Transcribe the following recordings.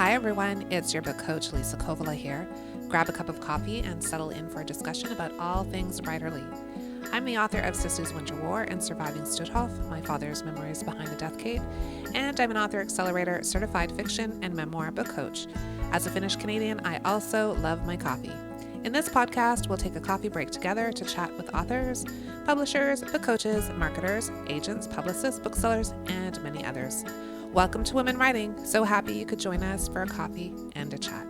Hi everyone, it's your book coach Liisa Kovala here. Grab a cup of coffee and settle in for a discussion about all things writerly. I'm the author of Sister's Winter War and Surviving Stutthof, my father's memoirs behind the death cave, and I'm an author accelerator, certified fiction, and memoir book coach. As a Finnish Canadian, I also love my coffee. In this podcast, we'll take a coffee break together to chat with authors, publishers, book coaches, marketers, agents, publicists, booksellers, and many others. Welcome to Women Writing. So happy you could join us for a coffee and a chat.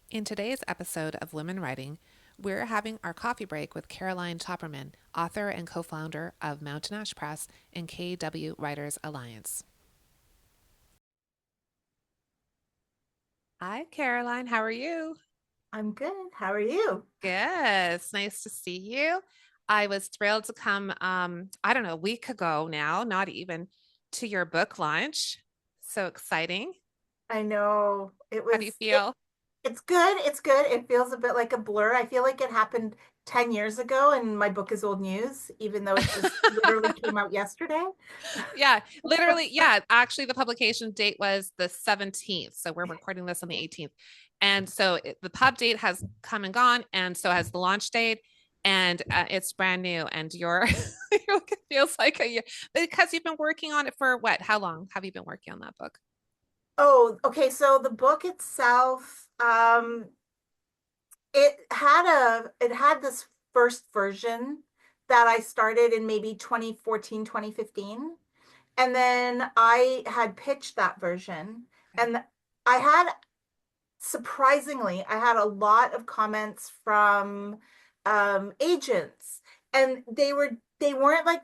In today's episode of Women Writing, we're having our coffee break with Caroline Topperman, author and co-founder of Mountain Ash Press and KW Writers Alliance. Hi, Caroline. How are you? I'm good. How are you? Good. It's nice to see you. I was thrilled to come, a week ago now, not even, to your book launch. So exciting. I know How do you feel? It's good. It's good. It feels a bit like a blur. I feel like it happened 10 years ago and my book is old news, even though it just literally came out yesterday. Yeah, literally. Yeah. Actually, the publication date was the 17th. So we're recording this on the 18th. And so the pub date has come and gone. And so has the launch date. And it's brand new. And it feels like a year because you've been working on it for what? How long have you been working on that book? Oh, okay. So the book itself, it had this first version that I started in maybe 2014, 2015. And then I had pitched that version. And I had surprisingly, I had a lot of comments from agents, and they weren't like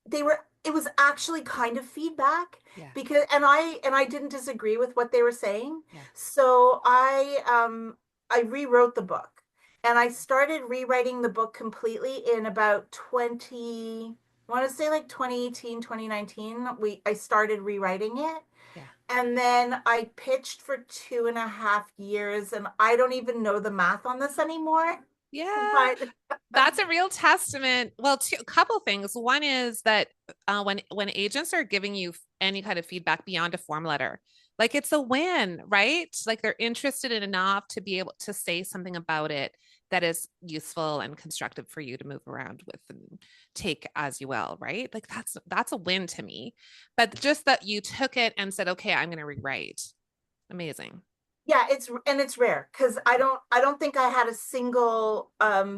they were. It was actually kind of feedback Yeah. because, and I didn't disagree with what they were saying. Yeah. So I rewrote the book, and I started rewriting the book completely in about 20. I want to say like 2018, 2019. I started rewriting it. Yeah. And then I pitched for 2.5 years, and I don't even know the math on this anymore. Yeah. But That's a real testament. Well, a couple things. One is that when agents are giving you any kind of feedback beyond a form letter, like it's a win, right? Like they're interested in enough to be able to say something about it that is useful and constructive for you to move around with and take as you will, right? Like that's a win to me. But just that you took it and said, okay, I'm going to rewrite. Amazing. yeah, it's rare because I don't think I had a single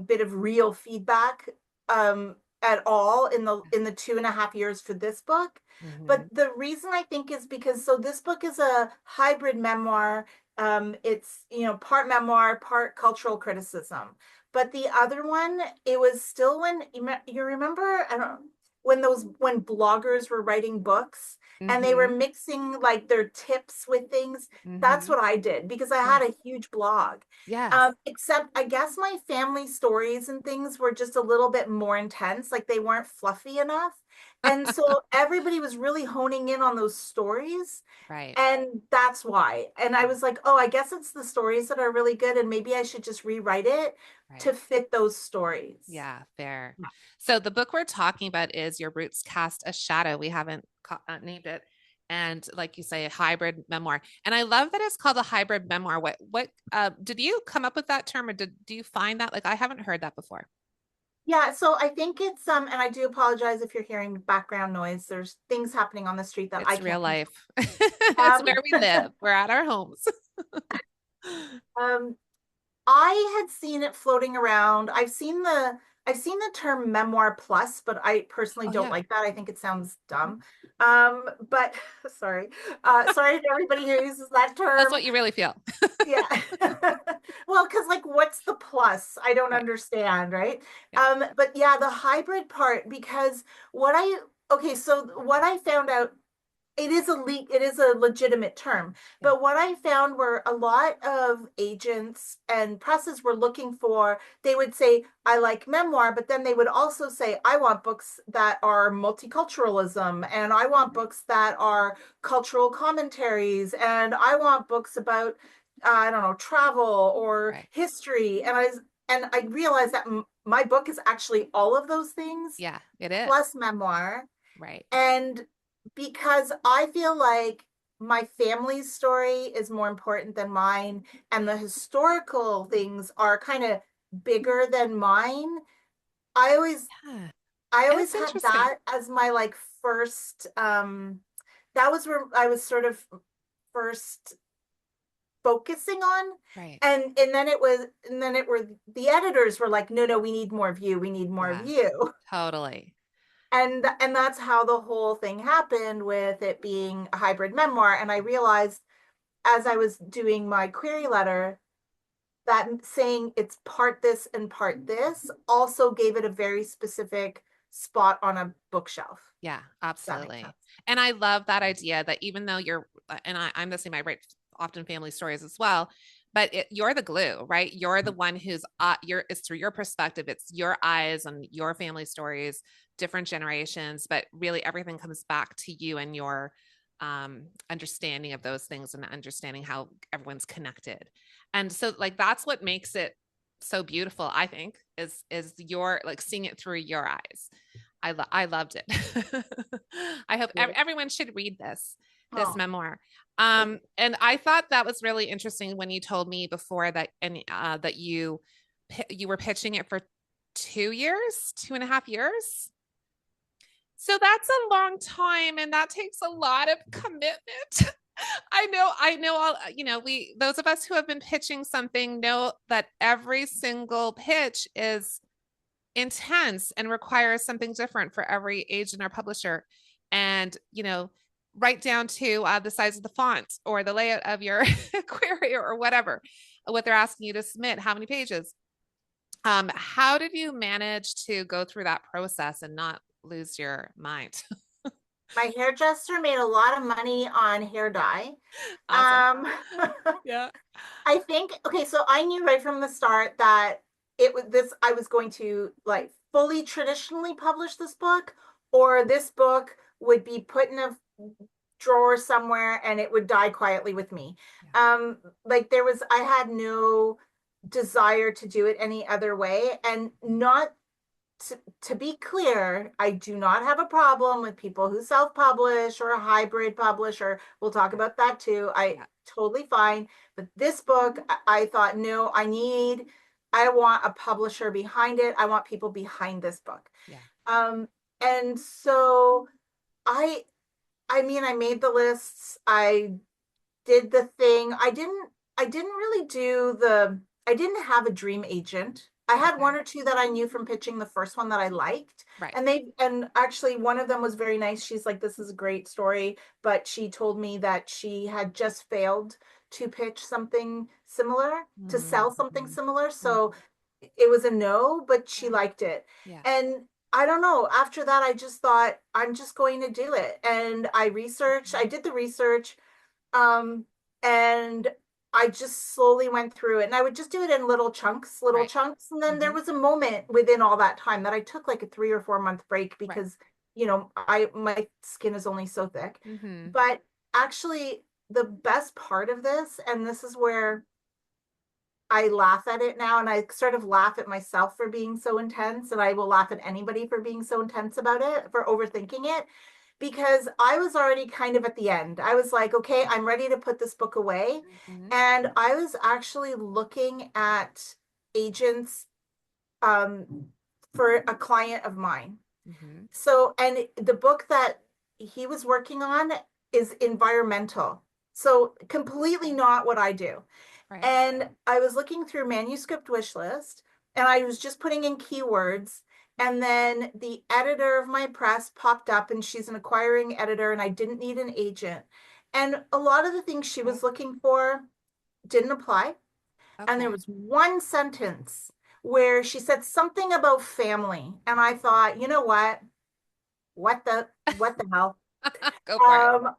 bit of real feedback at all in the 2.5 years for this book. But Mhm. the reason I think is because so this book is a hybrid memoir. It's part memoir, part cultural criticism. But the other one, it was still when you remember, I don't when bloggers were writing books and they were Mhm. mixing like their tips with things. That's Mhm. what I did because I Yeah. had a huge blog. Yes. Except I guess my family stories and things were just a little bit more intense, like they weren't fluffy enough. And so everybody was really honing in on those stories. Right. And that's why. And I was like, oh, I guess it's the stories that are really good. And maybe I should just rewrite it to Right. fit those stories. Yeah, fair. So the book we're talking about is Your Roots Cast a Shadow. We haven't named it. And like you say, a hybrid memoir. And I love that it's called a hybrid memoir. What did you come up with that term or do you find that? Like I haven't heard that before. Yeah, so I think it's and I do apologize if you're hearing background noise. There's things happening on the street that I It's real can't control. life. It's Um, where we live. We're at our homes. um, I had seen it floating around. I've seen the term memoir plus, but I personally Oh don't yeah. like that. I think it sounds Mhm. dumb. But sorry. Sorry to everybody who uses that That's term. what you really feel. Yeah. Well, because like what's the plus? I don't Right. understand, right? Yeah. But yeah, the hybrid part, because what I okay, so what I found out, it is a legitimate term, Yeah. but what I found were a lot of agents and presses were looking for, they would say I like memoir, but then they would also say I want books that are multiculturalism, and I want books that are cultural commentaries, and I want books about I don't know, travel or Right. history. And I realized that my book is actually all of those things Yeah, it is. plus memoir. Right. And because I feel like my family's story is more important than mine, and the historical things are kind of bigger than mine. I always Yeah, I always it's had interesting. that as my like first that was where I was sort of first focusing on. Right. And then it was and then it were the editors were like, no, we need more of you, we need more of Yeah, you. totally. And that's how the whole thing happened with it being a hybrid memoir. And I realized as I was doing my query letter that saying it's part this and part this also gave it a very specific spot on a bookshelf. Yeah, If that makes sense. absolutely. And I love that idea that even though and I'm the same, I write often family stories as well, but you're the glue, right? You're the one who's, it's through your perspective, it's your eyes and your family stories, different generations, but really everything comes back to you and your understanding of those things and understanding how everyone's connected. And so like, that's what makes it so beautiful, I think, is your like seeing it through your eyes. I loved it. I hope everyone should read this Oh, memoir. thank And I thought that was really interesting when you told me before that that you were pitching it for 2 years, 2.5 years. So that's a long time, and that takes a lot of commitment. I know all, we, those of us who have been pitching something know that every single pitch is intense and requires something different for every agent or publisher. And, right down to the size of the font or the layout of your query or whatever, what they're asking you to submit, how many pages. How did you manage to go through that process and not lose your mind? My hairdresser made a lot of money on hair dye. Awesome. Um, Yeah. I think, okay, so I knew right from the start that it was this, I was going to like fully traditionally publish this book, or this book would be put in a drawer somewhere and it would die quietly with me. Yeah. Like I had no desire to do it any other way. And not to be clear, I do not have a problem with people who self-publish or hybrid publish, or we'll talk Yeah. about that too. I Yeah. totally fine. But this book, I thought, no, I want a publisher behind it. I want people behind this book. Yeah. Um, and so I, I mean, I made the lists. I did the thing. I didn't really do I didn't have a dream agent. I had Okay. one or two that I knew from pitching the first one that I liked. Right. And actually one of them was very nice. She's like, this is a great story, but she told me that she had just failed to pitch something similar, to sell something Mm-hmm. similar. Mm-hmm. So it was a no, but she Yeah. liked it. Yeah. And I don't know, after that I just thought I'm just going to do it. And I did the research, um, and I just slowly went through it, and I would just do it in little Right. chunks. And then there Mm-hmm. was a moment within all that time that I took like a 3 or 4 month break Right. because, my skin is only so thick. Mm-hmm. But actually, the best part of this, and this is where I laugh at it now, and I sort of laugh at myself for being so intense, and I will laugh at anybody for being so intense about it, for overthinking it, because I was already kind of at the end. I was like, okay, I'm ready to put this book away. Mm-hmm. And I was actually looking at agents, um, for a client of mine. Mm-hmm. So, and the book that he was working on is environmental. So, completely not what I do. Right. And I was looking through manuscript wish list, and I was just putting in keywords. And then the editor of my press popped up, and she's an acquiring editor, and I didn't need an agent. And a lot of the things she Okay. was looking for didn't apply. And there Okay. was one sentence where she said something about family. And I thought, you know what? What the hell? Go for it.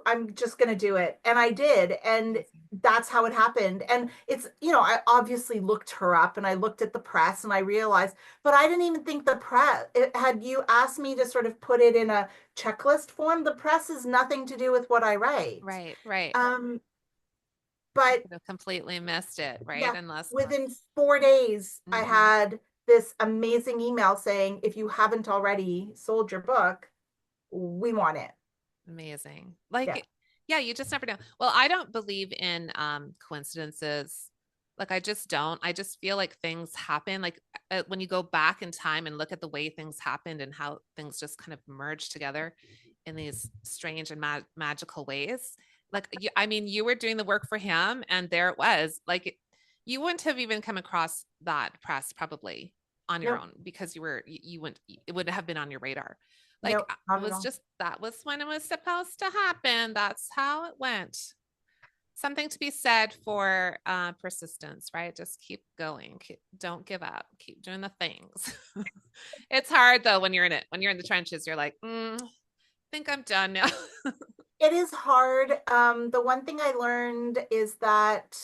I'm just going to do it. And I did. And Awesome. that's how it happened. And I obviously looked her up, and I looked at the press, and I realized, but I didn't even think had you asked me to sort of put it in a checklist form, the press is nothing to do with what I write. Right. Right. Um, You but could have completely missed it, right? yeah, Unless. within 4 days, I Mm-hmm. had this amazing email saying, if you haven't already sold your book, we want it. Amazing. Yeah. Like, yeah, you just never know. Well, I don't believe in coincidences. Like, I just don't. I just feel like things happen. Like when you go back in time and look at the way things happened and how things just kind of merge together in these strange and magical ways. Like, I mean, you were doing the work for him, and there it was. Like, you wouldn't have even come across that press probably on your Nope. own because you wouldn't, it wouldn't have been on your radar. Like, Nope. it Not at was all. just, that was when it was supposed to happen. That's how it went. Something to be said for persistence, right? Just keep going. Don't give up. Keep doing the things. It's hard though when you're in it. When you're in the trenches, you're like, I think I'm done now. It is hard. The one thing I learned is that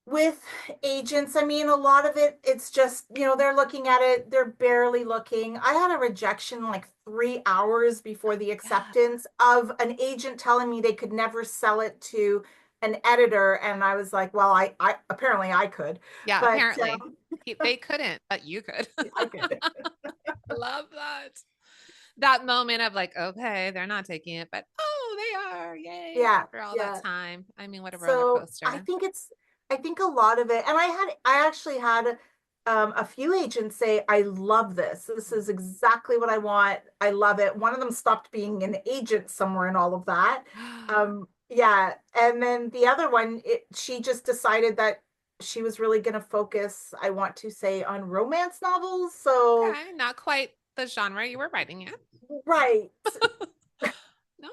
with agents, I mean, a lot of it, it's just, they're looking at it, they're barely looking. I had a rejection like 3 hours before the Yeah. acceptance of an agent telling me they could never sell it to an editor. And I was like, well, I apparently I could, Yeah, but apparently. They couldn't, but you could. I could. I love that. That moment of like, okay, they're not taking it, but oh, they are. Yay. Yeah, After all that yeah. time. I mean, what a roller So coaster. I think a lot of it, and I actually had a few agents say, I love this. This is exactly what I want. I love it. One of them stopped being an agent somewhere in all of that. Yeah. And then the other one, she just decided that she was really going to focus, I want to say, on romance novels. So, Okay, not quite the genre you were writing in. right. No.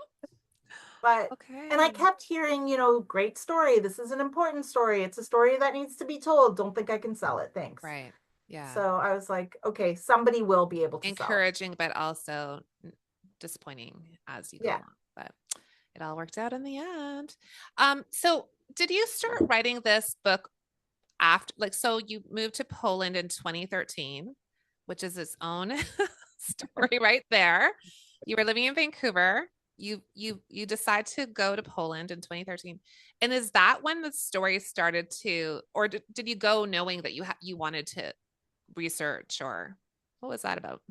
But and I Okay. kept hearing, great story. This is an important story. It's a story that needs to be told. Don't think I can sell it. Thanks. Right. Yeah. So I was like, okay, somebody will be able to sell it. Encouraging, but also disappointing as you go Yeah. along. But it all worked out in the end. So did you start writing this book after, like, so you moved to Poland in 2013, which is its own story right there. You were living in Vancouver. You decide to go to Poland in 2013. And is that when the story started to, or did you go knowing that you wanted to research, or what was that about?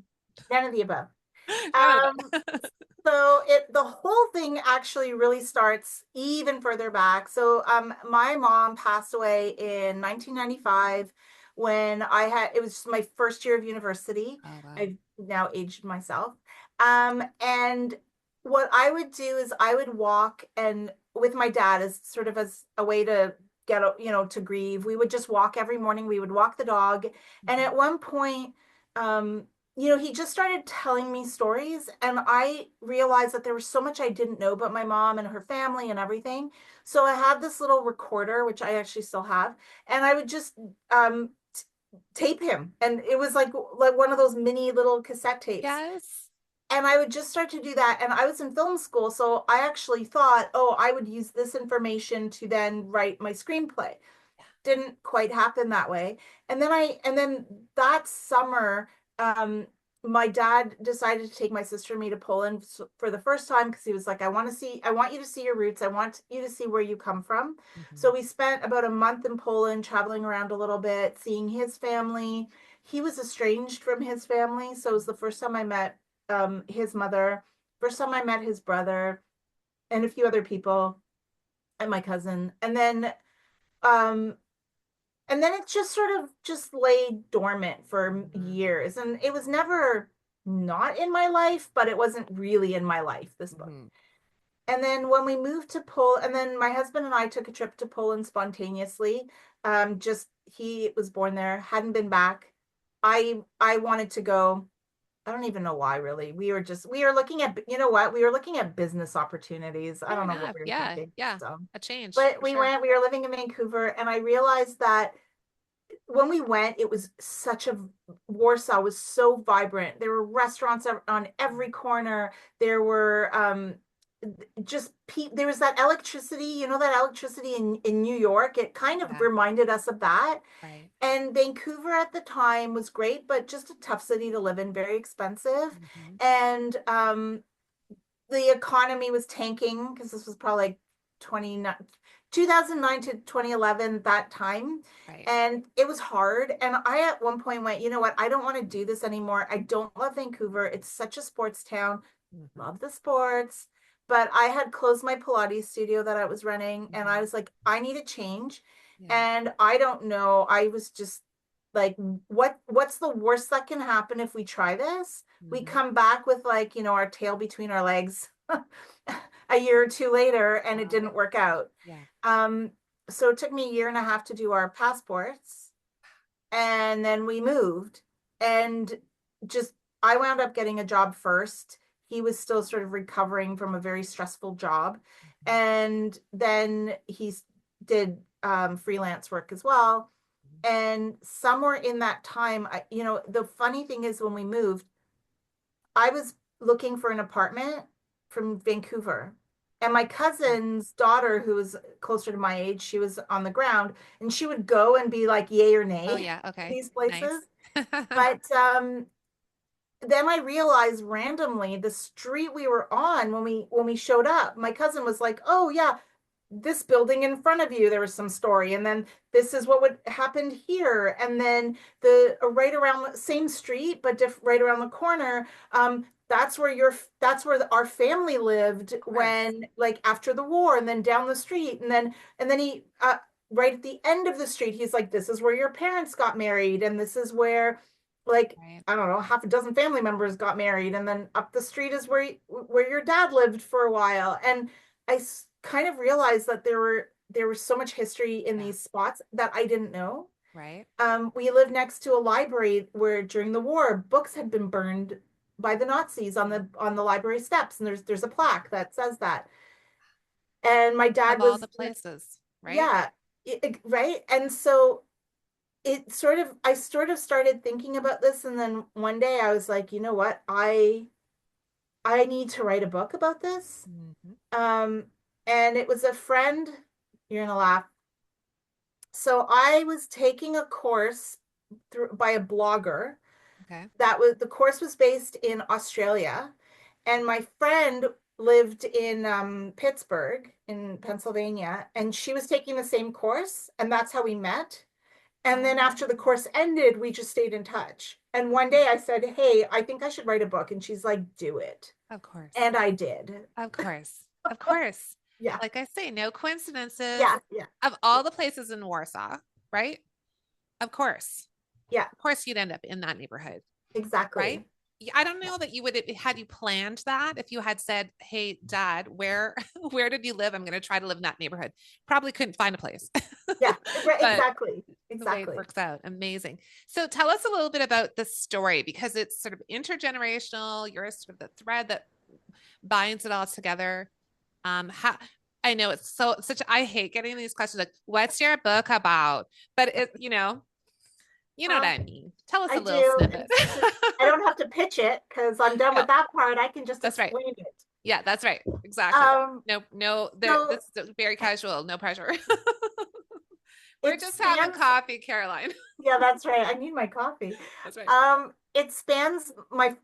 None of the above. None of Um, it. so the whole thing actually really starts even further back. So my mom passed away in 1995 when it was my first year of university. Oh wow. I've now aged myself. And what I would do is I would walk and with my dad as sort of as a way to get, to grieve. We would just walk every morning. We would walk the dog. And Mhm. at one point, um, he just started telling me stories, and I realized that there was so much I didn't know about my mom and her family and everything. So I had this little recorder, which I actually still have, and I would just tape him, and it was like one of those mini little cassette tapes. Yes. And I would just start to do that. And I was in film school, so I actually thought, oh, I would use this information to then write my screenplay. Didn't quite happen that way. And then that summer, um, my dad decided to take my sister and me to Poland for the first time because he was like, I want you to see your roots. I want you to see where you come from. So Mhm. we spent about a month in Poland, traveling around a little bit, seeing his family. He was estranged from his family, so it was the first time I met his mother, first time I met his brother, and a few other people, and my cousin. Um, and then it just sort of just lay dormant for Mhm. years, and it was never not in my life, but it wasn't really in my life, this book. Mhm. And then when we moved to Poland, and then my husband and I took a trip to Poland spontaneously. Just he was born there, hadn't been back. I wanted to go. I don't even know why, really. We were looking at, we were looking at business opportunities. I Fair don't know what enough. we were Yeah. thinking. Yeah. So, A change but for sure. we were living in Vancouver, and I realized that when we went, it was Warsaw was so vibrant. There were restaurants on every corner. There were there was that electricity, that electricity in New York. It kind of Yeah. reminded us of that. Right. And Vancouver at the time was great, but just a tough city to live in, very expensive. Mhm. And the economy was tanking because this was probably like 20, 2009 to 2011, that time. Right. And it was hard. And I at one point went, you know what? I don't want to do this anymore. I don't love Vancouver. It's such a sports town. Hmm. Love the sports. But I had closed my Pilates studio that I was running, and I Hmm. was like, I need a change. Yeah. And I don't know. I was just like, what's the worst that can happen if we try this? We Hmm. come back with like, our tail between our legs a year or two later, and it Wow. didn't work out. Yeah. Um, so it took me a year and a half to do our passports, and then we moved. And just I wound up getting a job first. He was still sort of recovering from a very stressful job. Hmm. And then he did freelance work as well. And somewhere in that time, the funny thing is when we moved, I was looking for an apartment from Vancouver. And my Okay. cousin's daughter, who was closer to my age, she was on the ground, and she would go and be like, yay or Oh nay, yeah. Okay. these Nice. places. But then I realized randomly the street we were on when we showed up, my cousin was like, "Oh yeah, this building in front of you, there was some story, and then this is what would happened here, and then the right around the same street, but right around the corner, that's where our family lived Of course. when like after the war, and then down the street, and then he right at the end of the street, he's like, this is where your parents got married, and this is where like Right. I don't know, half a dozen family members got married, and then up the street is where your dad lived for a while. And I kind of realized that there was so much history in Yeah. these spots that I didn't know. Right. We lived next to a library where during the war books had been burned by the Nazis on Yeah. the library steps, and there's a plaque that says that. And my Of dad all was, the places, right? yeah, right. And so I sort of started thinking about this, and then one day I was like, you know what, I need to write a book about this. Hmm. um and it was a friend, you're gonna laugh. So I was taking a course by a blogger. Okay. The course was based in Australia, and my friend lived in Pittsburgh in Pennsylvania, and she was taking the same course, and that's how we met. And then after the Um, course ended, we just stayed in touch. And one day I said, hey, I think I should write a book. And she's like, do it. of course. And I did. Of course. Of course. Yeah. Like I say, no coincidences. Yeah. Yeah. Of all the places in Warsaw, right? Of course. Yeah. Of course you'd end up in that neighborhood, right? Exactly. I don't know that you would had you planned that if you had said, "Hey, Dad, where where did you live? I'm going to try to live in that neighborhood." Probably couldn't find a place, Yeah. Right. but Exactly. the way it Exactly. works out, amazing. So tell us a little bit about the story because it's sort of intergenerational. You're sort of the thread that binds it all together. How I know it's so such. I hate getting these questions like, "What's your book about?" But you know what Um, I mean. Tell us I a little do. snippet. I don't have to pitch it because I'm done No, with that part. I can just that's right. explain it. Yeah, that's right. Exactly. Um, No, no, there so this is very casual, no pressure. We're it just having spans, coffee, Caroline. yeah, that's right. I need my coffee. That's right. It spans my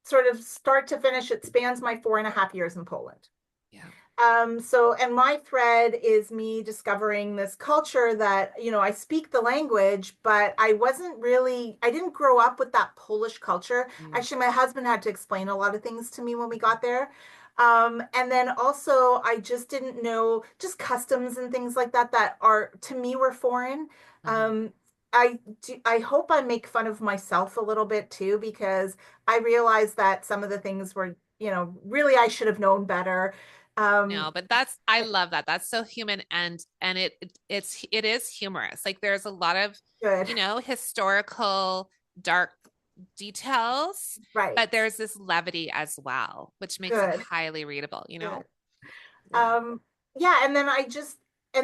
sort of start to finish, it spans my 4.5 years in Poland. Yeah. And my thread is me discovering this culture that, I speak the language, but I didn't grow up with that Polish culture. Mm. Actually, my husband had to explain a lot of things to me when we got there. And then also, I just didn't know just customs and things like that that are to me were foreign. Uh-huh. Um, I hope I make fun of myself a little bit too, because I realize that some of the things were, really I should have known better. No, Um, but I love that. That's so human and it is humorous. Like there's a lot of, Good. historical dark details, Right. but there's this levity as well, which makes it Good. highly readable. Good. Yeah. Um, yeah, and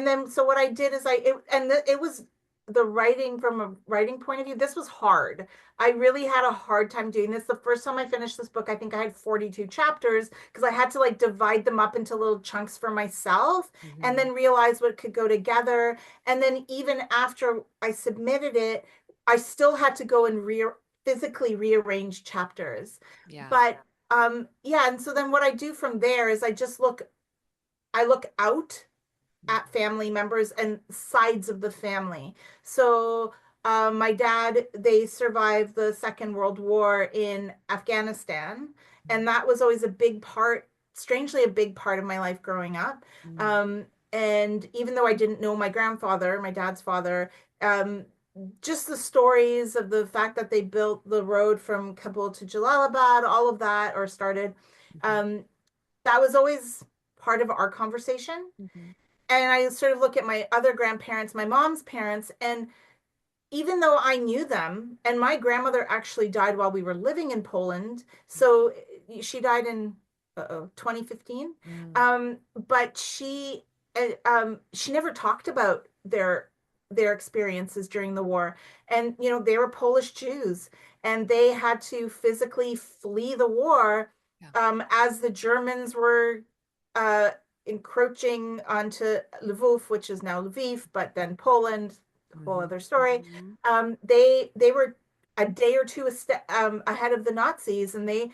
then so what I did is it was the writing from a writing point of view. This was hard. I really had a hard time doing this. The first time I finished this book, I think I had 42 chapters because I had to like divide them up into little chunks for myself and Mhm. then realize what could go together. And then even after I submitted it, I still had to go and physically rearrange chapters. Yeah. But yeah, and so then what I do from there is I look out at family members and sides of the family. So my dad, they survived the Second World War in Afghanistan, and that was always a big part, strangely a big part of my life growing up. Mm. Um, and even though I didn't know my grandfather, my dad's father, um, just the stories of the fact that they built the road from Kabul to Jalalabad, all of that, or started, Mhm. um, that was always part of our conversation. Mhm. And I sort of look at my other grandparents, my mom's parents, and even though I knew them, and my grandmother actually died while we were living in Poland, so she died in 2015. Mm. But she never talked about their experiences during the war, and they were Polish Jews, and they had to physically flee the war Yeah. as the Germans were uh, encroaching onto Lvov, which is now Lviv, but then Poland, whole Mhm. other story. Mhm. They were a day or two ahead of the Nazis, and they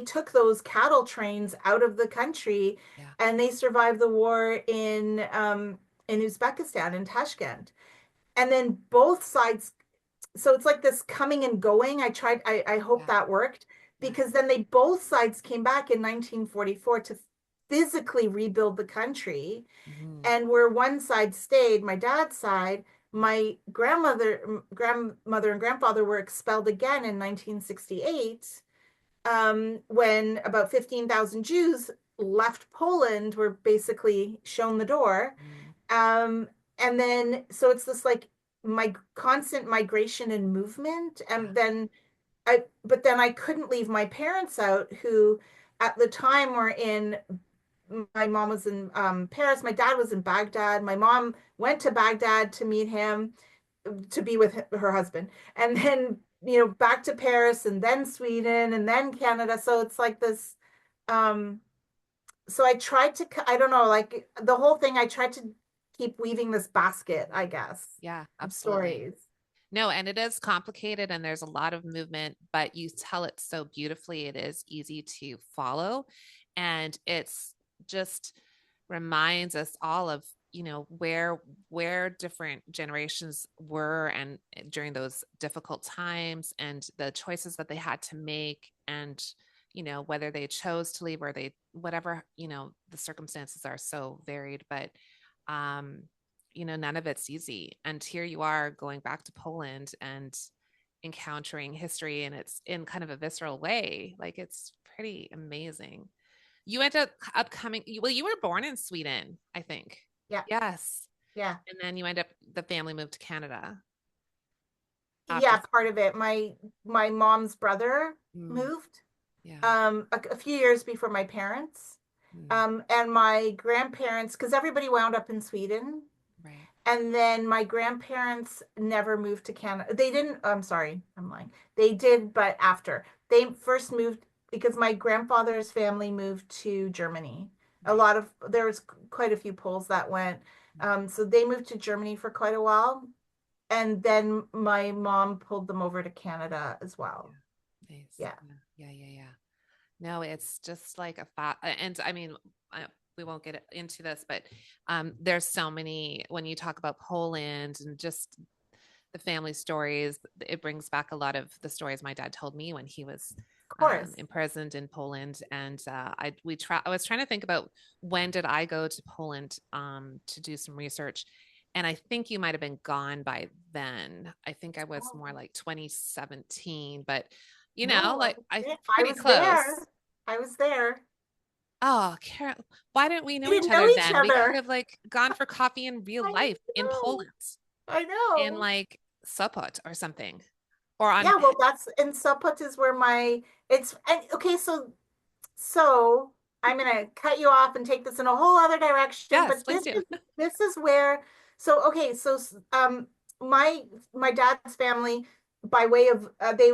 took those cattle trains out of the country, Yeah. and they survived the war in Uzbekistan, in Tashkent. And then both sides, so it's like this coming and going. I hope Yeah. that worked, Yeah. because then they both sides came back in 1944 to physically rebuild the country. Mhm. And where one side stayed, my dad's side, my grandmother and grandfather were expelled again in 1968, when about 15,000 Jews left Poland, were basically shown the door. Mhm. Um, and then, so it's this like my constant migration and movement. Yeah. But then I couldn't leave my parents out, who at the time were in, my mom was in Paris. My dad was in Baghdad. My mom went to Baghdad to meet him, to be with her husband, and then back to Paris, and then Sweden, and then Canada. So it's like this. Um, so I tried to. I don't know, like the whole thing. I tried to keep weaving this basket, I guess, Yeah, of absolutely. stories. No, and it is complicated and there's a lot of movement, but you tell it so beautifully. It is easy to follow. And it's just reminds us all of, where different generations were and during those difficult times and the choices that they had to make and whether they chose to leave or they whatever, the circumstances are so varied, but um none of it's easy. And here you are going back to Poland and encountering history, and it's in kind of a visceral way. Like it's pretty amazing. You ended up coming, well, you were born in Sweden, I think. Yeah, Yes. yeah, And then you end up, the family moved to Canada after. yeah. Part of it. My mom's brother Mm, moved yeah. a few years before my parents. Mm, And my grandparents, because everybody wound up in Sweden. right. And then my grandparents never moved to Canada. They didn't, I'm sorry, I'm lying. They did, but after. They first moved because my grandfather's family moved to Germany. Right. There was quite a few Poles that went. So they moved to Germany for quite a while. And then my mom pulled them over to Canada as well. Yeah. Nice. Yeah, Yeah. Yeah. Yeah. Yeah. No, it's just like a thought. And I mean, we won't get into this, but there's so many, when you talk about Poland and just the family stories, it brings back a lot of the stories my dad told me when he was of course. imprisoned in Poland. And I was trying to think about when did I go to Poland to do some research. And I think you might have been gone by then. I think I was Oh, more like 2017, but no, like I I pretty was close. there. I was there. Oh, Carol, why didn't we know We each didn't know other each then? We could other. have like gone for coffee in real I life in know. Poland, I in know. like Sopot or something. Or on, Yeah, well, that's in Sopot is where my it's and okay, so I'm gonna cut you off and take this in a whole other direction, yes, but please do. this is where, so okay, so my dad's family, by way of they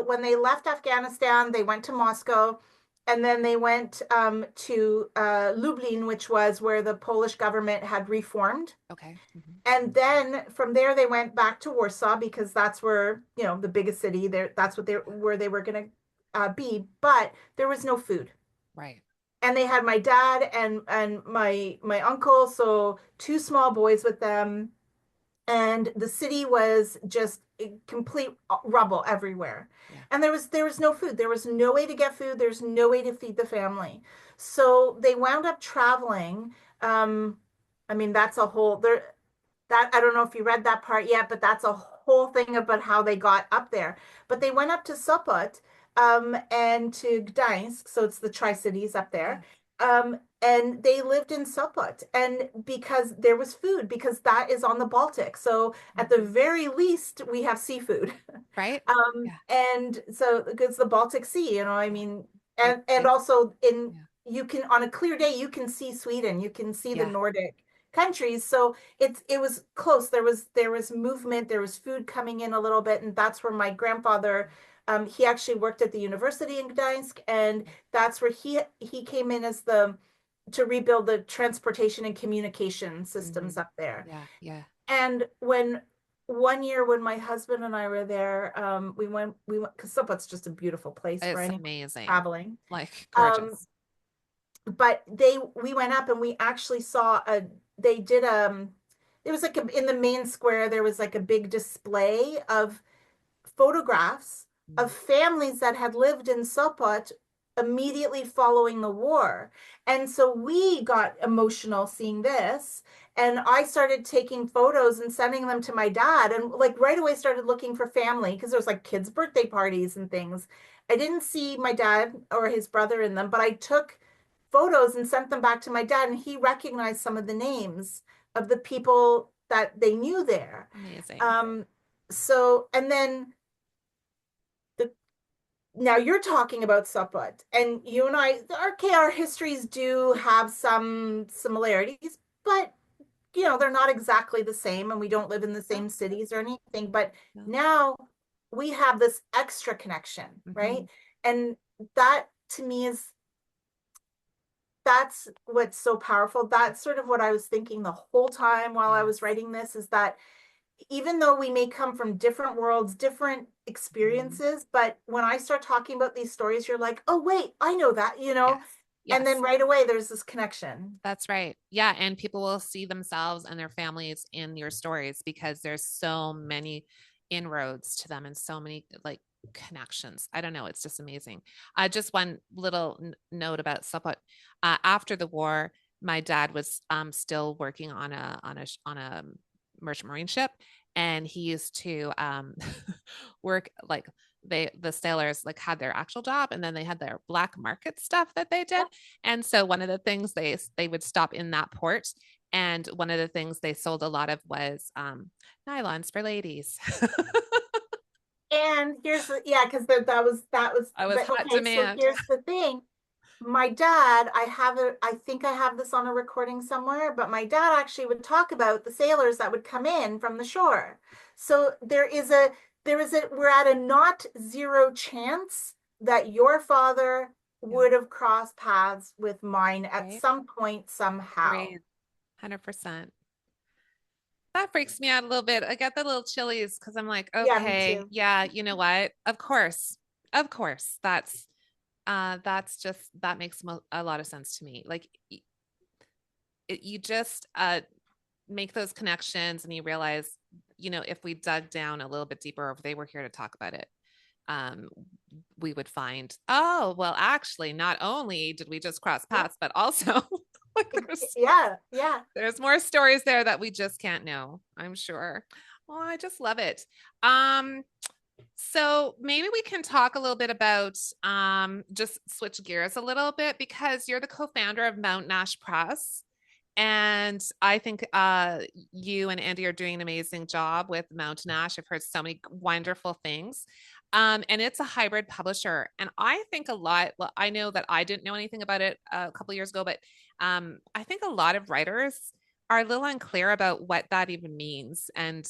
when they left Afghanistan, they went to Moscow, and then they went to Lublin, which was where the Polish government had reformed. Okay. Mhm. And then from there they went back to Warsaw, because that's where, the biggest city there, that's what they where they were going to be, but there was no food. Right. and they had my dad and my uncle, so two small boys with them, and the city was just complete rubble everywhere. Yeah. And there was no food. There was no way to get food. There's no way to feed the family. So they wound up traveling. Um, I mean, that's a whole there that I don't know if you read that part yet, but that's a whole thing about how they got up there. But they went up to Sopot, and to Gdańsk, so it's the Tri-Cities up Yeah. there. And they lived in Sopot, and because there was food, because that is on the Baltic. So at the Mhm. very least, we have seafood. Right? Yeah. And so it's the Baltic Sea, I Yeah. mean, It, and it, also in yeah. you can on a clear day you can see Sweden, you can see the Yeah. Nordic countries. So it was close. There was movement, there was food coming in a little bit, and that's where my grandfather, he actually worked at the university in Gdańsk, and that's where he came in as the to rebuild the transportation and communication Hmm. systems up there. Yeah. Yeah. And when one year when my husband and I were there, we went because Sopot's just a beautiful place for It's anyone amazing. traveling. Like Um, gorgeous. but we went up and we actually saw they did it was like in the main square there was like a big display of photographs Mm. of families that had lived in Sopot immediately following the war. And so we got emotional seeing this. And I started taking photos and sending them to my dad, and like right away started looking for family because there was like kids' birthday parties and things. I didn't see my dad or his brother in them, but I took photos and sent them back to my dad, and he recognized some of the names of the people that they knew there. Amazing. Um, and then the now you're talking about Sopot, and you and I, okay, our histories do have some similarities, but they're not exactly the same, and we don't live in the No, same cities or anything. But no. now we have this extra connection, right? Hmm. And that to me is that's what's so powerful. That's sort of what I was thinking the whole time while I was Yes. writing this, is that even though we may come from different worlds, different Mhm. experiences, but when I start talking about these stories, you're like, oh, wait, I know that. Yes. And then Yes. right away, there's this connection. That's right. Yeah. And people will see themselves and their families in your stories because there's so many inroads to them and so many like connections. I don't know. It's just amazing. Just one little note about Sopot. After the war, my dad was still working on a merchant marine ship, and he used to work like the sailors like had their actual job, and then they had their black market stuff that they did. And so one of the things they would stop in that port, and one of the things they sold a lot of was nylons for ladies. And yeah, because that was, I was but hot okay, so demand. here's the thing. My dad, I think I have this on a recording somewhere, but my dad actually would talk about the sailors that would come in from the shore. So we're at a not zero chance that your father Yeah, would have crossed paths with mine at right. some point somehow. Agreed. 100%. That freaks me out a little bit. I get the little chillies because I'm like, Yeah, me okay, too. yeah, you know what? Of course, that's just that makes a lot of sense to me. Like you just make those connections and you realize, if we dug down a little bit deeper, or if they were here to talk about it, um, we would find, oh, well, actually, not only did we just cross Yeah, paths, but also like yeah, yeah. there's more stories there that we just can't know, I'm sure. Well, I just love it. Um, so maybe we can talk a little bit about just switch gears a little bit because you're the co-founder of Mount Nash Press. And I think you and Andy are doing an amazing job with Mount Nash. I've heard so many wonderful things. And it's a hybrid publisher. And I think a lot, well, I know that I didn't know anything about it a couple of years ago, but I think a lot of writers are a little unclear about what that even means. And,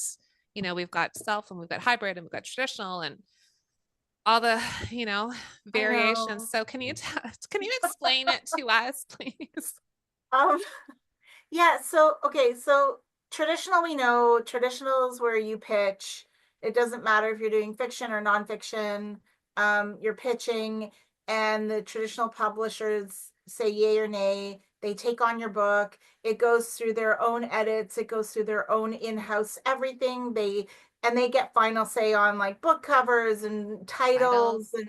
we've got self and we've got hybrid and we've got traditional and all the, you know, I variations. know. So can you explain it to us, please? Um, Yeah, so okay, so traditional, we know traditional is where you pitch. It doesn't matter if you're doing fiction or nonfiction. You're pitching, and the traditional publishers say yay or nay. They take on your book. It goes through their own edits. It goes through their own in-house everything. They get final say on like book covers and titles Titles.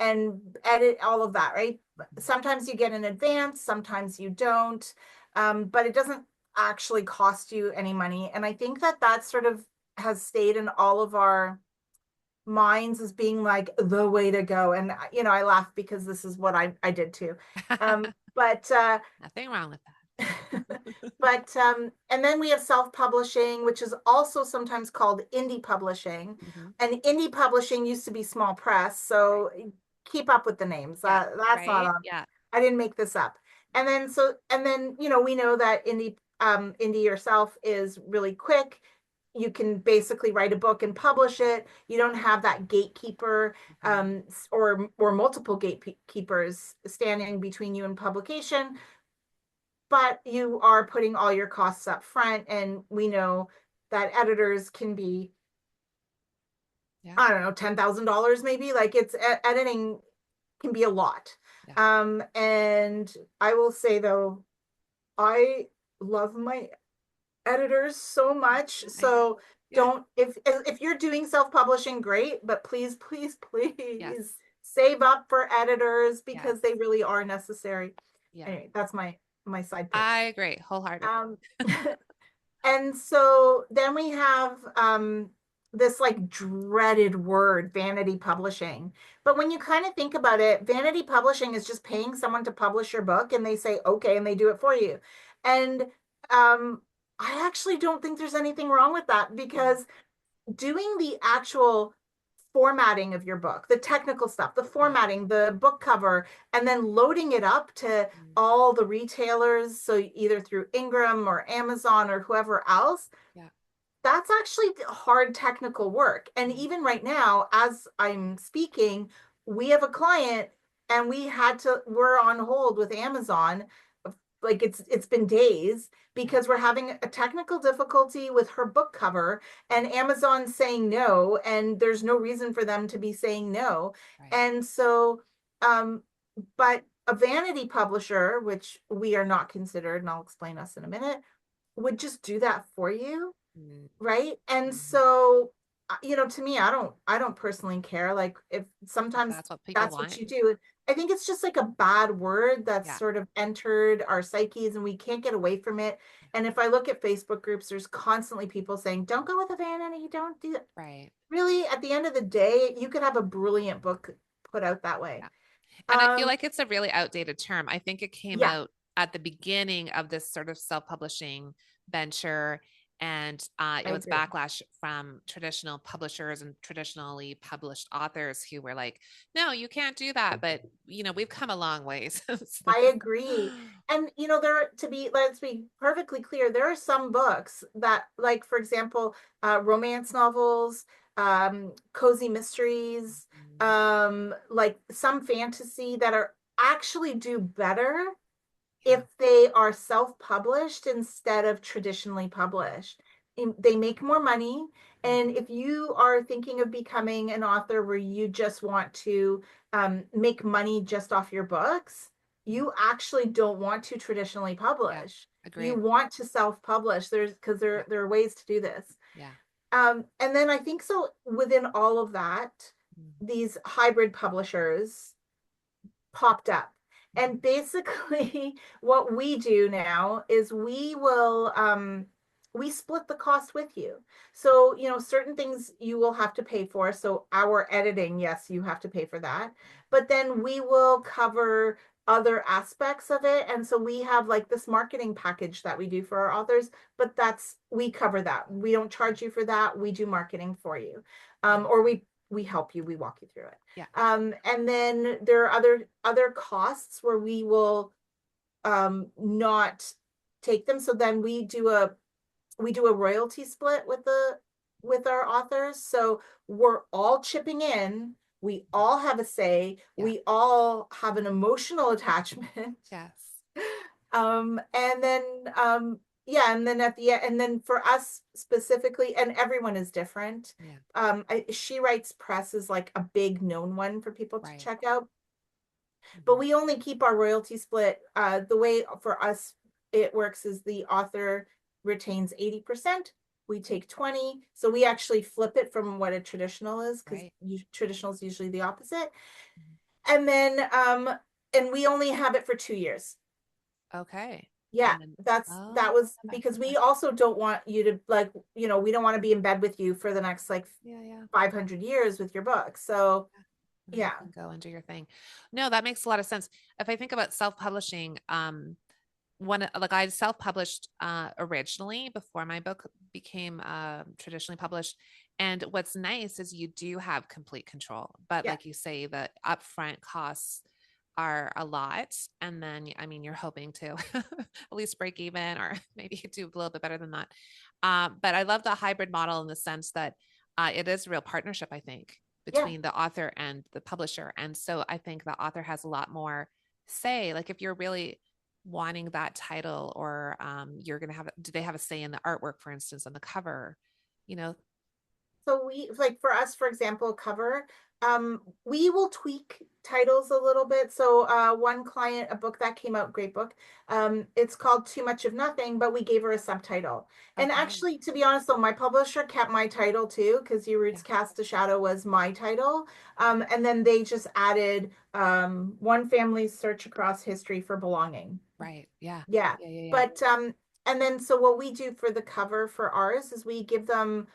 and edit all of that, right? Sometimes you get in advance, sometimes you don't, but it doesn't actually cost you any money. And I think that that sort of has stayed in all of our minds as being like the way to go. And I laugh because this is what I did too. But Nothing wrong with that. but and then we have self-publishing, which is also sometimes called indie publishing. Mm-hmm. And indie publishing used to be small press, so keep up with the names. Yeah. That's not Right. on. Yeah. I didn't make this up. And then we know that indie yourself is really quick. You can basically write a book and publish it. You don't have that gatekeeper, or multiple gatekeepers standing between you and publication, but you are putting all your costs up front. And we know that editors can be, Yeah. I don't know, $10,000 maybe. Like editing can be a lot. Yeah. And I will say though, I love my editors so much. So Yeah. don't, if you're doing self-publishing, great, but please, please, Yes. please save up for editors Yes. because they really are necessary. Yeah. Anyway, that's my side pitch. I agree wholeheartedly. Um, and so then we have this like dreaded word, vanity publishing. But when you kind of think about it, vanity publishing is just paying someone to publish your book and they say, okay, and they do it for you. And I actually don't think there's anything wrong with that, because doing the actual formatting of your book, the technical stuff, the formatting, the book cover, and then loading it up to all the retailers, so either through Ingram or Amazon or whoever else, that's actually hard technical work. And even right now, as I'm speaking, we have a client and we're on hold with Amazon. Like it's been days because we're having a technical difficulty with her book cover, and Amazon's saying no, and there's no reason for them to be saying no. Right. And so, but a vanity publisher, which we are not considered, and I'll explain us in a minute, would just do that for you. Right. And so, to me, I don't personally care. Like, if sometimes That's what people that's want. what you do. I think it's just like a bad word that's sort of entered our psyches and we can't get away from it. And if I look at Facebook groups, there's constantly people saying, don't go with a vanity, don't do it. Right. Really, at the end of the day, you could have a brilliant book put out that way. Yeah. And I feel like it's a really outdated term. I think it came Yeah, out at the beginning of this sort of self-publishing venture. And I it was agree. backlash from traditional publishers and traditionally published authors who were like, no, you can't do that. But, we've come a long way since then. I agree. And let's be perfectly clear, there are some books that, like, for example, romance novels, cozy mysteries, like some fantasy, that are actually do better if they are self-published instead of traditionally published. They make more money. And if you are thinking of becoming an author where you just want to make money just off your books, you actually don't want to traditionally Yeah. publish. You Agreed. want to self-publish. Because Yeah. there are ways to do this. Yeah. And then I think so within all of that, these hybrid publishers popped up. And basically what we do now is we split the cost with you. So, certain things you will have to pay for. So our editing, yes, you have to pay for that. But then we will cover other aspects of it. And so we have like this marketing package that we do for our authors, but we cover that. We don't charge you for that. We do marketing for you. Or we help you, we walk you through it. Yeah. And then there are other costs where we will not take them. So then we do a royalty split with our authors. So we're all chipping in. We all have a say. Yeah. We all have an emotional attachment. Yes. And then and then at the end, and then for us specifically, and everyone is different. Yeah. She Writes Press is like a big known one for people to check out. but we only keep our royalty split. The way for us it works is the author retains 80%, we take 20. So we actually flip it from what a traditional is, because Right. traditional is usually the opposite. Mhm. And then and we only have it for 2 years. Okay. Yeah, And then, that was that's because we interesting. also don't want you to, like, we don't want to be in bed with you for the next like Yeah, yeah. 500 years with your book. So And then you yeah, can go and do your thing. No, that makes a lot of sense. If I think about self-publishing, one like I self-published originally before my book became traditionally published. And what's nice is you do have complete control. But yeah. like you say, the upfront costs are a lot. And then I mean you're hoping to at least break even or maybe do a little bit better than that. But I love the hybrid model in the sense that it is a real partnership, I think, Yeah. between the author and the publisher. And so I think the author has a lot more say. Like if you're really wanting that title, or you're going to have, do they have a say in the artwork, for instance, on the cover, you know? So we, like, for us, for example, cover, we will tweak titles a little bit. So one client, a book that came out, great book. It's called Too Much of Nothing, but we gave her a subtitle. And Okay. actually, to be honest, though, my publisher kept my title too, because Your Roots Yeah. Cast a Shadow was my title. And then they just added One Family's Search Across History for Belonging. Right. Yeah. Yeah. Yeah. Yeah. Yeah. But and then so what we do for the cover for ours is we give them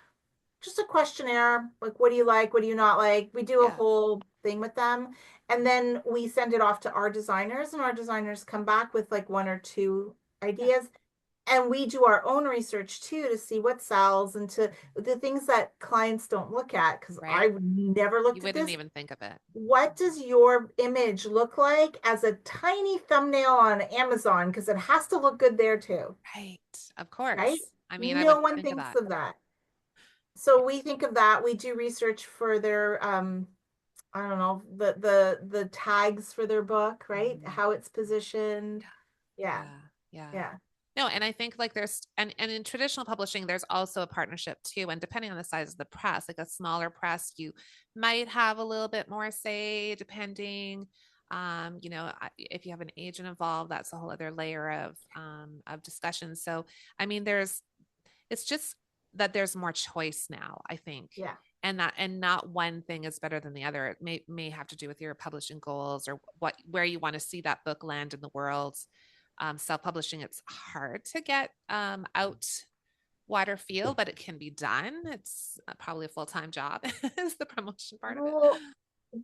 just a questionnaire, like, what do you like, what do you not like? We do a Yeah. whole thing with them, and then we send it off to our designers, and our designers come back with like one or two Yeah. ideas, and we do our own research too to see what sells and to the things that clients don't look at, because Right. I never You looked at wouldn't this. even think of it. What does your image look like as a tiny thumbnail on Amazon, because it has to look good there too, Right. Of right? course. I mean, I No wouldn't one think of thinks that. of that. So we think of that. We do research for their I don't know, the tags for their book, right? Mhm. How it's positioned. Yeah. Yeah. Yeah. Yeah. No, and I think like there's and in traditional publishing, there's also a partnership too. And depending on the size of the press, like a smaller press, you might have a little bit more say, depending. If you have an agent involved, that's a whole other layer of discussion. So, I mean, it's just that there's more choice now, I think. Yeah. And not one thing is better than the other. It may have to do with your publishing goals or where you want to see that book land in the world. Self-publishing, it's hard to get out wider field, but it can be done. It's probably a full-time job is the promotion part of it. Well,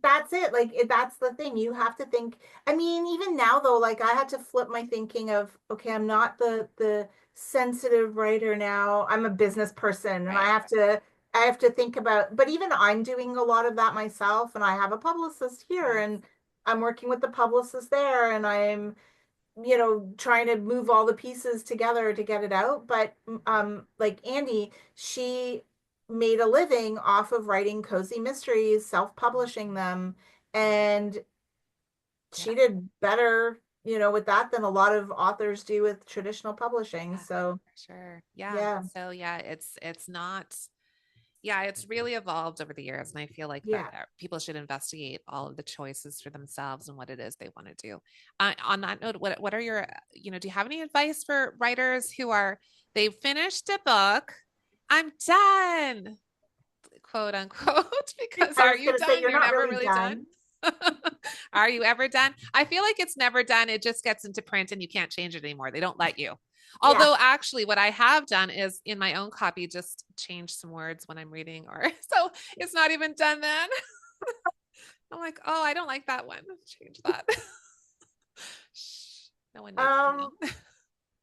that's it. Like that's the thing. You have to think. I mean, even now though, like I had to flip my thinking of, okay, I'm not the sensitive writer now. I'm a business person and Right. I have to think about, but even I'm doing a lot of that myself, and I have a publicist here, Yes. and I'm working with the publicist there, and I'm trying to move all the pieces together to get it out. But like Andy, she made a living off of writing cozy mysteries, self-publishing them, and Yeah. she did better, with that than a lot of authors do with traditional publishing. Yeah. So, For sure. Yeah. yeah. So yeah, it's not, yeah, it's really evolved over the years. And I feel like that Yeah. people should investigate all of the choices for themselves and what it is they want to do. On that note, what are your, do you have any advice for writers who they've finished a book? I'm done, quote unquote, because I are was you going to say, done? you're You're not never really really done. done. Are you ever done? I feel like it's never done. It just gets into print and you can't change it anymore. They don't let you. Yeah. Although actually what I have done is in my own copy, just change some words when I'm reading, or so it's not even done then. I'm like, oh, I don't like that one. Change that. Shh, no one needs to Um, know.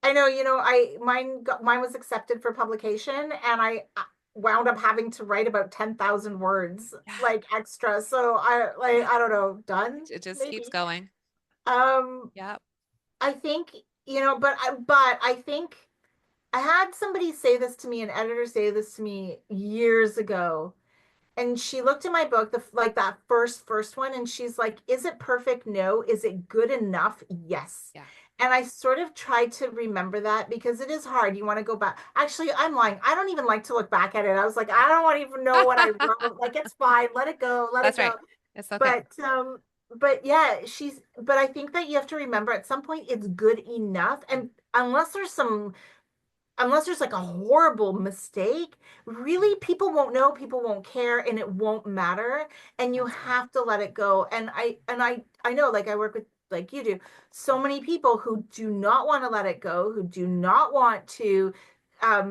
I know, mine was accepted for publication, and I wound up having to write about 10,000 words Yeah, like extra. So yeah. I don't know, done It just keeps maybe. going. Um Yep. I think, but I think I had somebody say this to me, an editor say this to me years ago, and she looked at my book, the like that first one, and she's like, is it perfect? No. Is it good enough? Yes. Yeah. And I sort of tried to remember that, because it is hard. You want to go back. Actually, I'm lying. I don't even like to look back at it. I was like, I don't want to even know what I wrote. Like, it's fine. Let it go. Let it That's go. right. It's okay. But but yeah, but I think that you have to remember at some point it's good enough. And unless there's like a horrible mistake, really people won't know, people won't care, and it won't matter. And you That's right. have to let it go. And I know, like I work with like you do, so many people who do not want to let it go, who do not want to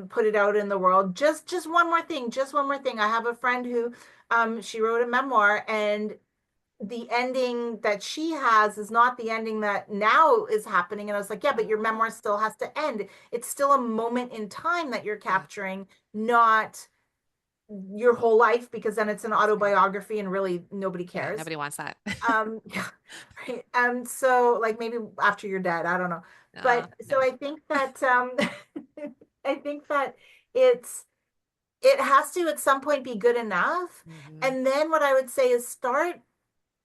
put it out in the world. Just one more thing, just one more thing. I have a friend who she wrote a memoir, and the ending that she has is not the ending that now is happening. And I was like, yeah, but your Oh, memoir still has to end. It's still a moment in time that you're yeah, capturing, not your whole life, because then it's an that's right. autobiography and really nobody Yeah, cares. nobody wants that. Yeah, right. So like maybe after you're dead, I don't know. But so No. I think that I think that it's it has to at some point be good enough. Hmm. And then what I would say is start,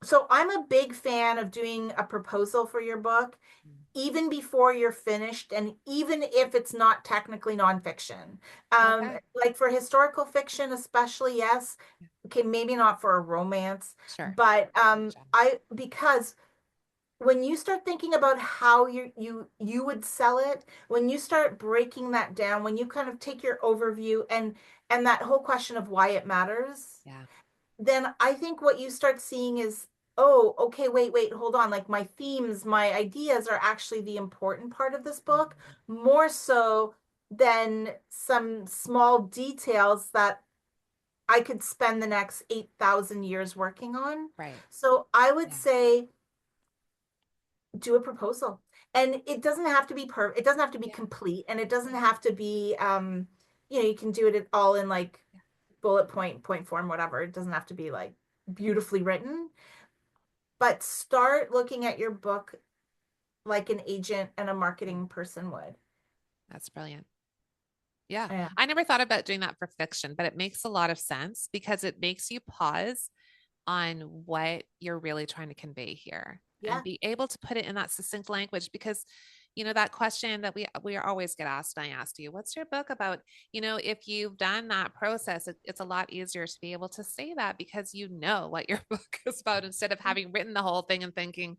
so I'm a big fan of doing a proposal for your book even before you're finished, and even if it's not technically nonfiction. Okay. Like for historical fiction, especially, yes. Okay, maybe not for a romance, Sure. but Gotcha. I because when you start thinking about how you would sell it, when you start breaking that down, when you kind of take your overview and that whole question of why it matters, Yeah. then I think what you start seeing is, oh, okay, wait, hold on. Like my themes, my ideas are actually the important part of this book, Mhm. more so than some small details that I could spend the next 8,000 years working on. Right. So I would Yeah. say do a proposal. And it doesn't have to be it doesn't have to be Yeah. complete, and it doesn't Yeah. have to be you can do it all in like Yeah. bullet point form, whatever. It doesn't have to be like beautifully written, but start looking at your book like an agent and a Mm. marketing person would. That's brilliant. Yeah. Yeah. I never thought about doing that for fiction, but it makes a lot of sense because it makes you pause on what you're really trying to convey here and Yeah. be able to put it in that succinct language because that question that we always get asked, and I asked you, what's your book about? If you've done that process, it's a lot easier to be able to say that because you know what your book is about instead of having written the whole thing and thinking,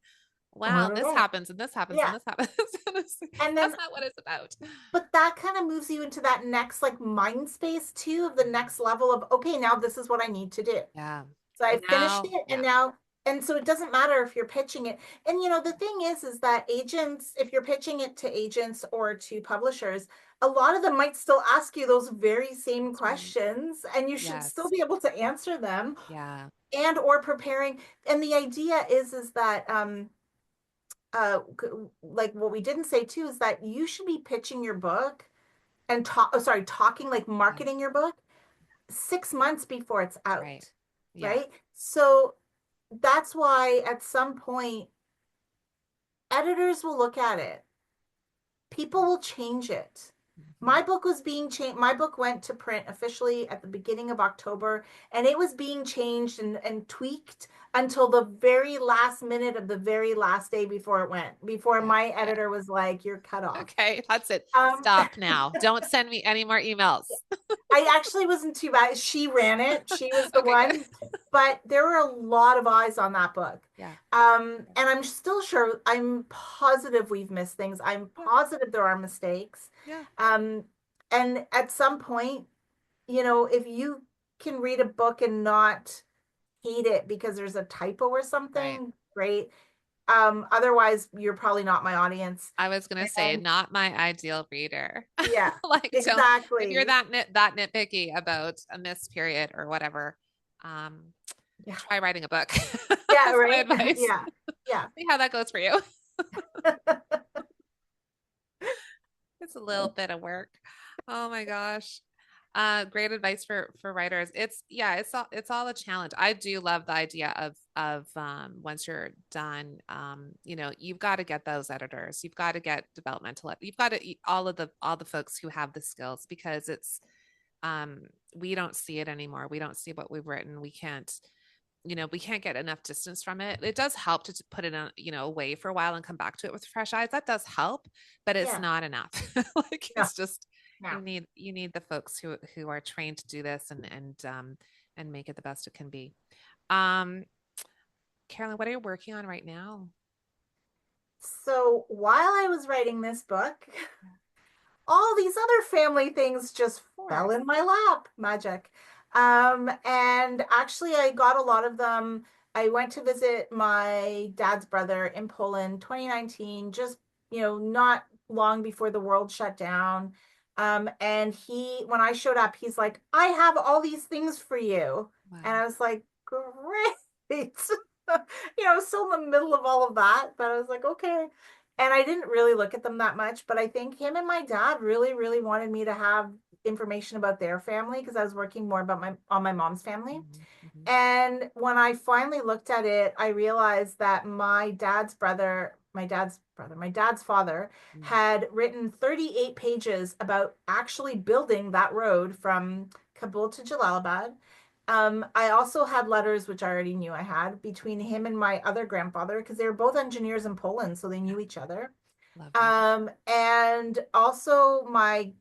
Oh, I wow, don't this know. happens and this happens and Yeah. this happens. And That's then, not what it's about. but that kind of moves you into that next like mind space too, of the next level of, okay, now this is what I need to do. Yeah. So I finished Now, it, and yeah. now, and so it doesn't matter if you're pitching it. And the thing is that agents, if you're pitching it to agents or to publishers, a lot of them might still ask you those very same That's right. questions, and you should still Yes. be able to answer them, Yeah. and or preparing. And the idea is that like what we didn't say too is that you should be pitching your book and talking, like Yeah. marketing your book 6 months before it's Right. out, Yeah. right? So that's why at some point editors will look at it, people will change it. Mhm. My book was being changed. My book went to print officially at the beginning of October, and it was being changed and tweaked until the very last minute of the very last day before it went, before Yeah. my Yeah. editor was like, you're cut off. Okay, that's it. um Stop now. Don't send me any more emails. I actually wasn't too bad. She ran it. She was the Okay, good. one, but there were a lot of eyes on that book. Yeah. And I'm still sure, I'm positive we've missed things. I'm Yeah. positive there are mistakes. Yeah. Um, and at some point, if you can read a book and not hate it because there's a typo or Right. something, great. Otherwise, you're probably not my audience. I was gonna say, And not my ideal reader. yeah, Like, don't if you're exactly. that nitpicky about a missed period or whatever, um, Yeah. try writing a book. Yeah, That's my right. advice. Yeah. Yeah. See how that goes for you. It's a little bit of work. Oh my gosh. Great advice for writers. It's all a challenge. I do love the idea of once you're done, you've got to get those editors. You've got to get developmental. You've got to all the folks who have the skills because um we don't see it anymore. We don't see what we've written. We can't get enough distance from it. It does help to put it on, away for a while and come back to it with fresh eyes. That does help, but it's Yeah. not enough. Like No, it's just no. you need the folks who are trained to do this and make it the best it can be. Um, Caroline, what are you working on right now? So while I was writing this book, all these other family things just Of fell course. in my lap. Magic. And actually, I got a lot of them. I went to visit my dad's brother in Poland 2019, just, not long before the world shut down. And when I showed up, he's like, I have all these things for you. And Wow. I was like, great. Still in the middle of all of that, but I was like, okay. And I didn't really look at them that much, but I think him and my dad really, really wanted me to have information about their family because I was working more about my mom's family. Hmm. Hmm. And when I finally looked at it, I realized that my dad's father Hmm. had written 38 pages about actually building that road from Kabul to Jalalabad. I also had letters, which I already knew I had, between him and my other grandfather, because they were both engineers in Poland, so they Yeah. knew each other. Lovely. And also my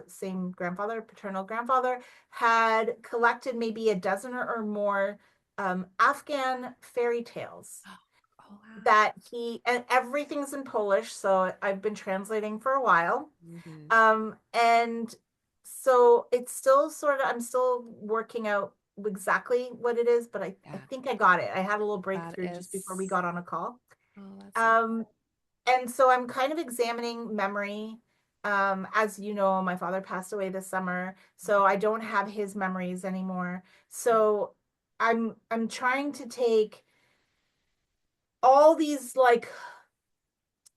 same grandfather, paternal grandfather, had collected maybe a dozen or more Afghan fairy tales Oh, wow. and everything's in Polish, so I've been translating for a while. Hmm. And so it's still I'm still working out exactly what it is, but I Yeah. think I got it. I had a little That breakthrough just before we is, got on a call. oh, that's so Um, and so I'm kind of examining memory. As you know, my father passed away this summer, so I don't have his memories anymore. So I'm trying to take all these like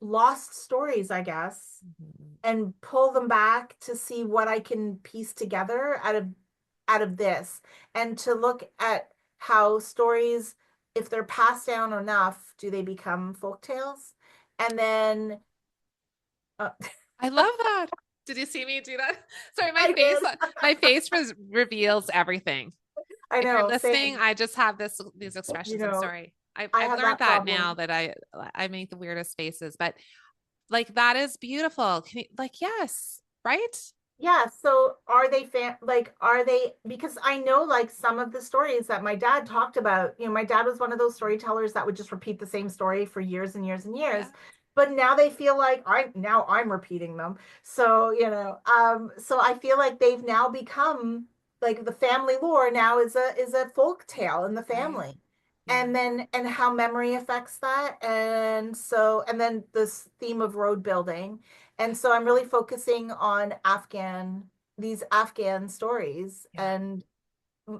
lost stories, I guess, Mhm. and pull them back to see what I can piece together out of this, and to look at how stories, if they're passed down enough, do they become folk tales? And then uh, I love that. Did you see me do that? Sorry, I did. my face reveals everything. I If you're know, listening, same. I just have these You expressions. I'm know, sorry. I I've have learned that that now problem. that I make the weirdest faces, but like that is beautiful. Like, yes, right? Yeah, so are they, because I know like some of the stories that my dad talked about, my dad was one of those storytellers that would just repeat the same story for years and years and years. Yeah. But now they feel like I'm repeating them. So, so I feel like they've now become like the family lore now is a folk tale in the Right. family. Yeah. And how memory affects that. And then this theme of road building, and so I'm really focusing on these Afghan stories Yeah. and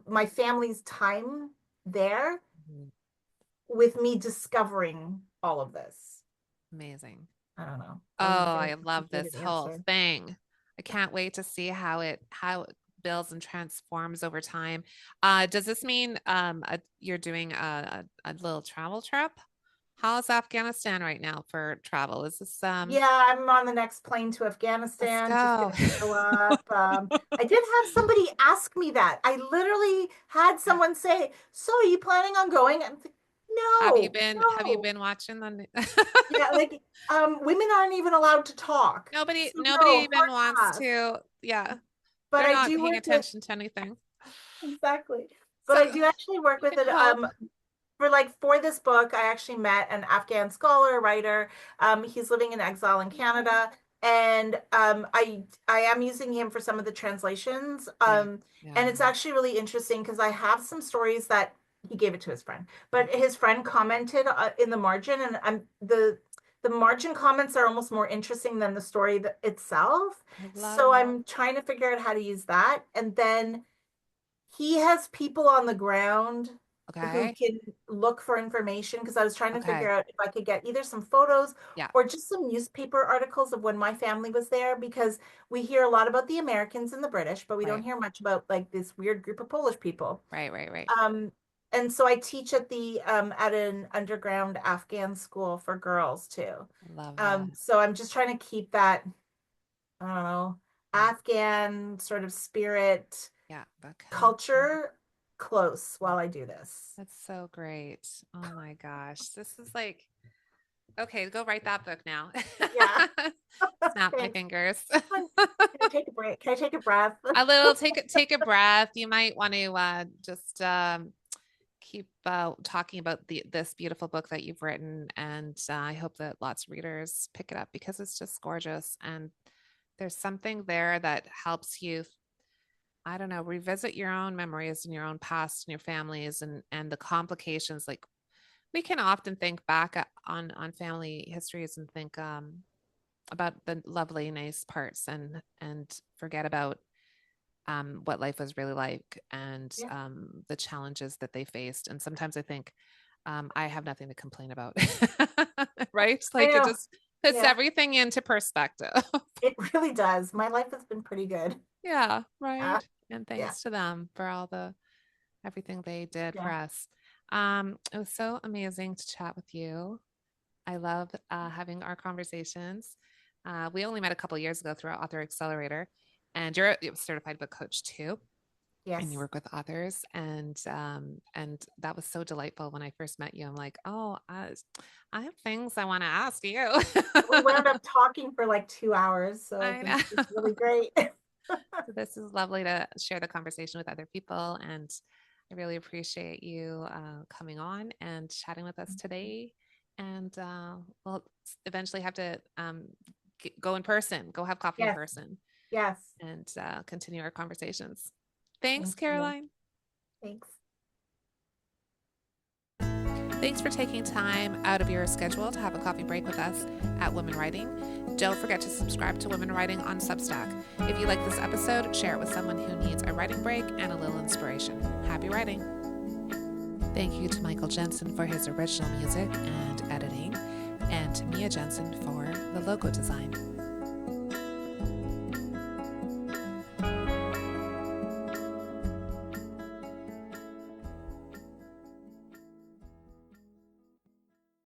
my family's time there Mhm. with me discovering all of this. Amazing. I don't know. Oh, That was a I very love this complicated whole answer. thing. I can't wait to see how it builds and transforms over time. Does this mean you're doing a little travel trip? How's Afghanistan right now for travel? Is this Yeah, I'm on the next plane to let's Afghanistan, just go. gonna show up. I did have somebody ask me that. I literally had someone say, "So are you planning on going?" I'm like, no, Have you no. been watching the Yeah, like women aren't even allowed to talk. nobody So nobody no, even hard wants pass. to, yeah, But they're I not do paying work with attention to anything. exactly. But So I do actually work we with can it. help. For this book, I actually met an Afghan scholar, writer. He's living in exile in Oh, Canada, and I am using him for some of the translations. yeah, yeah. And it's actually really interesting because I have some stories that he gave it to his friend, but Mhm. his friend commented in the margin, and the margin comments are almost more interesting than the story itself. I love So that. I'm trying to figure out how to use that, and then he has people on the ground who Okay. can look for information, because I was trying to figure Okay. out if I could get either some photos Yeah. or just some newspaper articles of when my family was there, because we hear a lot about the Americans and the British, but we don't Right. hear much about like this weird group of Polish people. Right. Right. Right. Um, and so I teach at an underground Afghan school for girls too. I love that. So I'm just trying to keep that, I don't know, Yeah. Afghan sort of spirit Yeah. But connection. culture close Yeah. while I do this. That's so great. Oh my gosh. This is like, okay, go write that book now. Yeah, Snap my thanks. fingers. Can I take a break? Can I take a breath? A little take a breath. You might want to just keep talking about this beautiful book that you've written, and I hope that lots of readers pick it up because it's just gorgeous, and there's something there that helps you, I don't know, revisit your own memories and your own past and your families and the complications. Like, we can often think back on family histories and think about the lovely, nice parts, and forget about what life was really like, and Yeah, the challenges that they faced. And sometimes I think I have nothing to complain about, right? I Like, it know. just puts Yeah, everything into perspective. it really does. My life has been pretty good. Yeah, Uh, right. And yeah, thanks to them for everything they did for yeah. us. It was so amazing to chat with you. I love having our conversations. We only met a couple years ago through our Author Accelerator, and you're a certified book coach too, and you Yes. work with authors. And that was so delightful when I first met you. I'm like, oh, I have things I want to ask you. We wound up talking for like 2 hours, so it I was just know. really great. So this is lovely to share the conversation with other people, and I really appreciate you coming on and chatting with us today. And we'll eventually have to go in person, go have coffee in Yes, person, yes. and continue our conversations. Thanks, Thank you. Caroline. Thanks. Thanks for taking time out of your schedule to have a coffee break with us at Women Writing. Don't forget to subscribe to Women Writing on Substack. If you like this episode, share it with someone who needs a writing break and a little inspiration. Happy writing. Thank you to Michael Jensen for his original music and editing, and to Mia Jensen for the logo design.